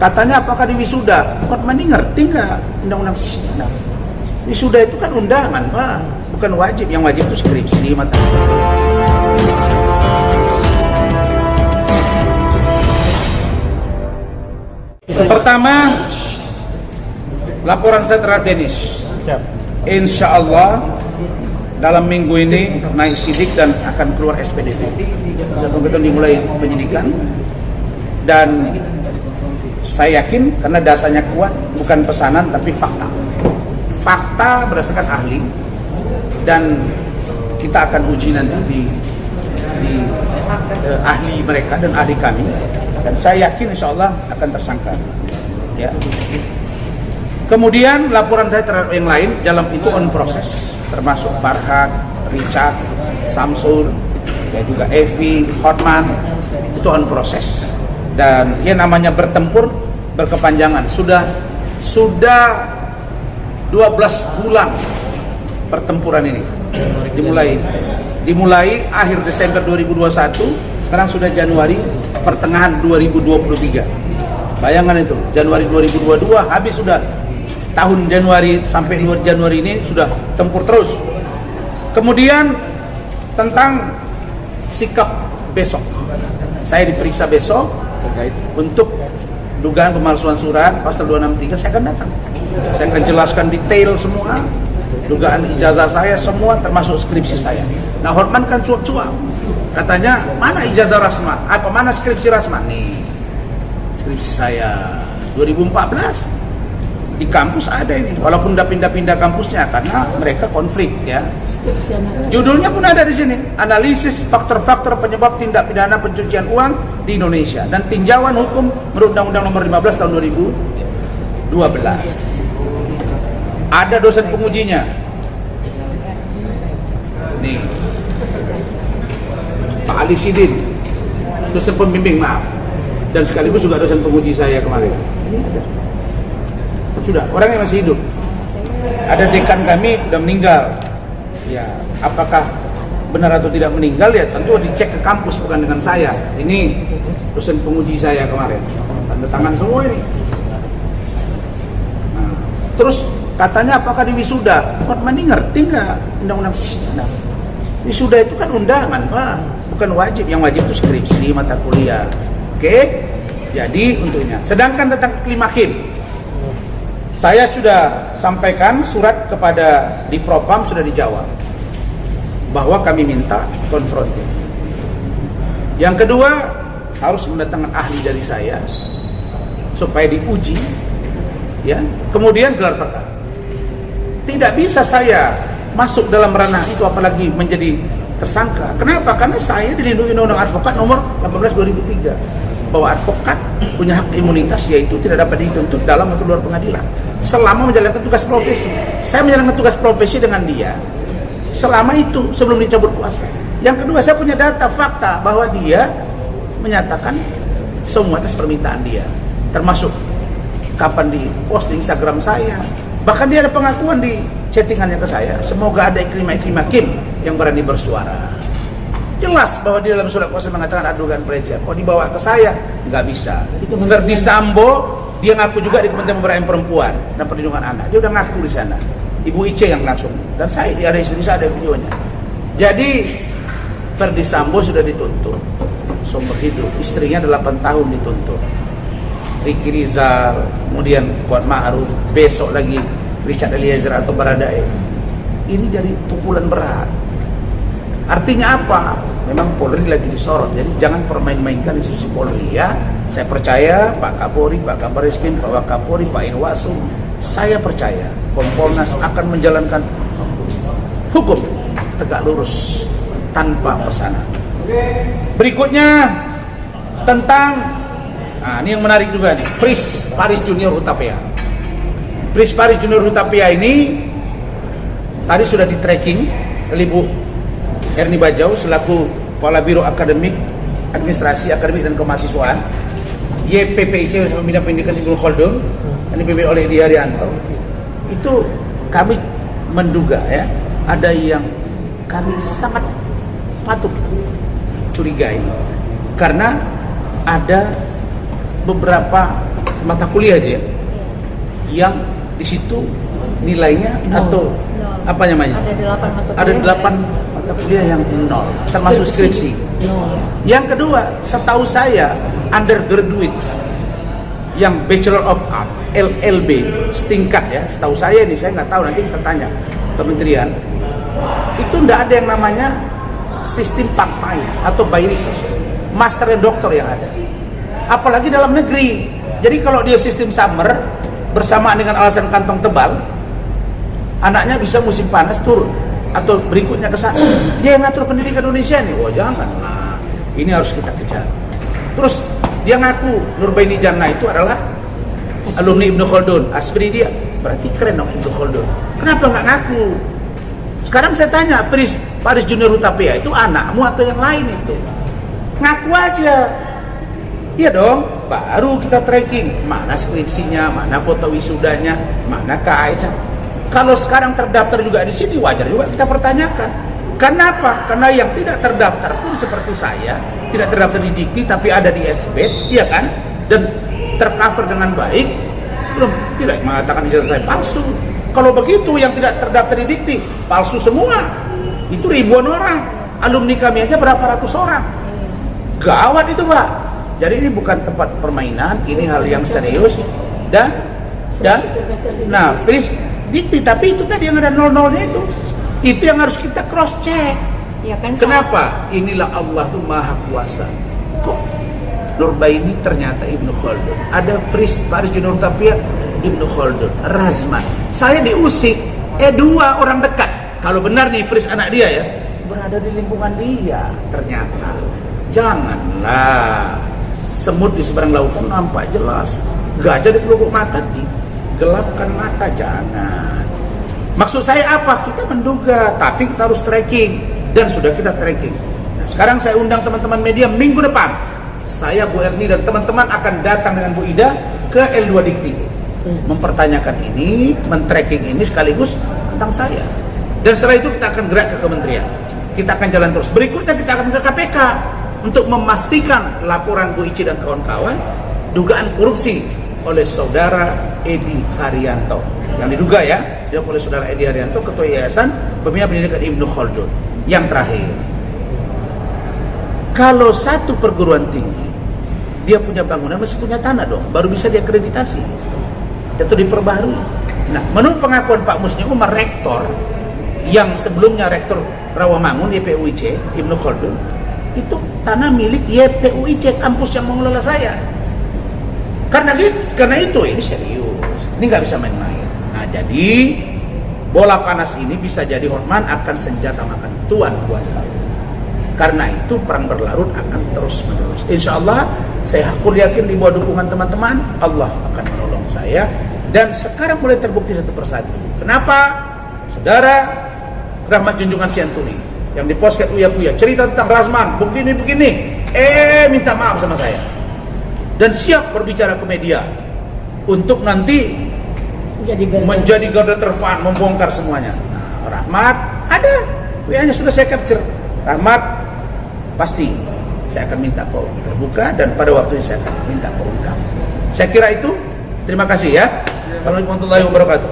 Katanya apakah di wisuda? Hotman ini ngerti nggak undang-undang sistem? Wisuda itu kan undangan, Pak, bukan wajib. Yang wajib itu skripsi, mata. Pertama, laporan saya terhadap Dennis. Insya Allah dalam minggu ini naik sidik dan akan keluar SPDP. Betul dimulai penyidikan dan saya yakin karena datanya kuat, bukan pesanan tapi fakta. Fakta berdasarkan ahli dan kita akan uji nanti di ahli mereka dan ahli kami dan saya yakin insya Allah akan tersangka. Ya. Kemudian laporan saya terhadap yang lain dalam itu on proses, termasuk Farhad, Richard, Samsul, ya juga Evi, Hotman, itu on proses. Dan ya namanya bertempur berkepanjangan. Sudah 12 bulan pertempuran ini. Dimulai akhir Desember 2021, sekarang sudah Januari pertengahan 2023. Bayangkan itu, Januari 2022 habis sudah. Tahun Januari sampai luar Januari ini sudah tempur terus. Kemudian tentang sikap besok, saya diperiksa besok terkait untuk dugaan pemalsuan surat pasal 263. Saya akan datang, saya akan jelaskan detail semua dugaan ijazah saya semua termasuk skripsi saya. Nah Hotman kan cuap-cuap, katanya mana ijazah Rasman, apa mana skripsi Rasman? Nih skripsi saya 2014 di kampus ada ini, walaupun udah pindah-pindah kampusnya karena mereka konflik ya. Judulnya pun ada di sini, analisis faktor-faktor penyebab tindak pidana pencucian uang di Indonesia dan tinjauan hukum menurut Undang-Undang Nomor 15 Tahun 2012. Ada dosen pengujinya. Nih, Pak Ali Sidin, dosen pembimbing, maaf, dan sekaligus juga dosen penguji saya kemarin. Ini ada. Sudah, orangnya masih hidup. Ada dekan kami sudah meninggal. Ya, apakah benar atau tidak meninggal ya tentu dicek ke kampus, bukan dengan saya. Ini dosen penguji saya kemarin, tanda tangan semua ini. Nah, terus katanya apakah di wisuda? Hotman ini ngerti nggak undang-undang sistem? Wisuda itu kan undangan, Pak, bukan wajib. Yang wajib itu skripsi, mata kuliah. Oke? Jadi untuknya. Sedangkan tentang iklim hakim, saya sudah sampaikan surat kepada di Propam, sudah dijawab bahwa kami minta konfrontir. Yang kedua, harus mendatangkan ahli dari saya supaya diuji, ya. Kemudian gelar perkara. Tidak bisa saya masuk dalam ranah itu apalagi menjadi tersangka. Kenapa? Karena saya dilindungi Undang-Undang Advokat Nomor 18/2003 bahwa advokat punya hak imunitas, yaitu tidak dapat dituntut dalam atau luar pengadilan selama menjalankan tugas profesi. Saya menjalankan tugas profesi dengan dia selama itu sebelum dicabut kuasa. Yang kedua, saya punya data fakta bahwa dia menyatakan semua atas permintaan dia, termasuk kapan di post di Instagram saya, bahkan dia ada pengakuan di chattingannya ke saya, semoga ada iklim hakim yang berani bersuara. Jelas bahwa di dalam surat kuasa mengatakan adugan pelecehan. Kok dibawa ke saya? Nggak bisa. Verdi Sambo, dia ngaku juga di Kementerian Pemberdayaan Perempuan dan Perlindungan Anak. Dia udah ngaku di sana. Ibu Ice yang langsung. Dan saya, ada istri saya, ada videonya. Jadi Verdi Sambo sudah dituntut seumur hidup. Istrinya 8 tahun dituntut. Ricky Rizal, kemudian Kuat Ma'ruf, besok lagi Richard Eliezer atau Baradae. Ini jadi pukulan berat. Artinya apa? Memang Polri lagi disorot, jadi jangan permain-mainkan institusi Polri ya. Saya percaya Pak Kapolri, Pak Kabar Eskrim, Pak Wakapolri, Pak Irwasum, saya percaya Kompolnas akan menjalankan hukum tegak lurus tanpa pesanan. Berikutnya tentang, nah ini yang menarik juga nih, Pris Paris Junior Hutapea. Pris Paris Junior Hutapea ini tadi sudah di tracking oleh Bu Erni Bajau selaku Kepala Biro Akademik, Administrasi Akademik dan Kemahasiswaan YPPIC, Pembina Pendidikan Ibnu Khaldun, yang dipimpin oleh Edi Haryanto. Itu kami menduga ya, ada yang kami sangat patut curigai karena ada beberapa mata kuliah aja ya, yang di situ nilainya atau apa namanya? Ada 8 mata kuliah yang 0, termasuk skripsi. Yang kedua, setahu saya undergraduate yang Bachelor of Arts, LLB, setingkat ya, setahu saya nih, saya nggak tahu, nanti kita tanya kementerian, itu nggak ada yang namanya sistem part-time atau by research, master dan doktor yang ada, apalagi dalam negeri. Jadi kalau dia sistem summer bersamaan dengan alasan kantong tebal, anaknya bisa musim panas turun atau berikutnya ke sana, dia yang ngatur pendidikan Indonesia nih. Oh jangan, nah ini harus kita kejar. Terus dia ngaku Nurbaini Jannah itu adalah alumni Ibnu Khaldun, aspiri dia, berarti keren dong Ibnu Khaldun. Kenapa nggak ngaku? Sekarang saya tanya, Faris Junior Hutapea itu anakmu atau yang lain itu? Ngaku aja. Iya dong, baru kita tracking mana skripsinya, mana foto wisudanya, mana KAIC. Kalau sekarang terdaftar juga di sini, wajar juga kita pertanyakan. Kenapa? Karena yang tidak terdaftar pun seperti saya, tidak terdaftar di Dikti tapi ada di SB, iya kan? Dan tercover dengan baik, belum tidak mengatakan ijazah saya palsu. Kalau begitu yang tidak terdaftar di Dikti palsu semua. Itu ribuan orang. Alumni kami aja berapa ratus orang. Gawat itu, Pak. Jadi ini bukan tempat permainan, ini hal yang serius dan nah, Fris Dikti, tapi itu tadi yang ada 00-nya itu yang harus kita cross check. Ya kan, kenapa? Inilah Allah tuh maha kuasa. Kok Nurbaini ternyata Ibnu Khaldun, ada Faris Junior Hutapea Ibnu Khaldun, Razman. Saya diusik, 2 orang dekat. Kalau benar nih Faris anak dia ya, berada di lingkungan dia. Ternyata janganlah semut di seberang lautan nampak jelas, gajah di pelupuk mata digelapkan mata, jangan. Maksud saya apa? Kita menduga, tapi kita harus tracking, dan sudah kita tracking. Nah, sekarang saya undang teman-teman media minggu depan. Saya, Bu Erni dan teman-teman akan datang dengan Bu Ida ke L2 Dikti, mempertanyakan ini, men-tracking ini sekaligus tentang saya. Dan setelah itu kita akan gerak ke kementerian. Kita akan jalan terus. Berikutnya kita akan ke KPK untuk memastikan laporan Bu Ici dan kawan-kawan dugaan korupsi oleh saudara Edi Haryanto. Yang diduga ya, oleh saudara Edi Haryanto, Ketua Yayasan Pembina Pendidikan Ibnu Khaldun. Yang terakhir, kalau satu perguruan tinggi dia punya bangunan, masih punya tanah dong, baru bisa diakreditasi atau diperbaharui. Nah, menurut pengakuan Pak Musni Umar, rektor yang sebelumnya rektor Rawamangun YPUIC Ibnu Khaldun, itu tanah milik YPUIC, kampus yang mengelola saya. Karena itu ini serius, ini nggak bisa main-main. Nah, jadi bola panas ini bisa jadi Hotman akan senjata makan tuan buat kamu. Karena itu perang berlarut akan terus menerus. Insya Allah saya hakul yakin di bawah dukungan teman-teman, Allah akan menolong saya. Dan sekarang mulai terbukti satu persatu. Kenapa? Saudara Rahmat Junjungan Sianturi yang di posket Uya cerita tentang Razman begini, minta maaf sama saya dan siap berbicara ke media untuk nanti menjadi garda terdepan membongkar semuanya. Nah, Rahmat ada WA-nya sudah saya capture. Rahmat pasti saya akan minta kau terbuka dan pada waktunya saya akan minta kau ungkap. Saya kira itu. Terima kasih ya. Assalamualaikum warahmatullahi wabarakatuh.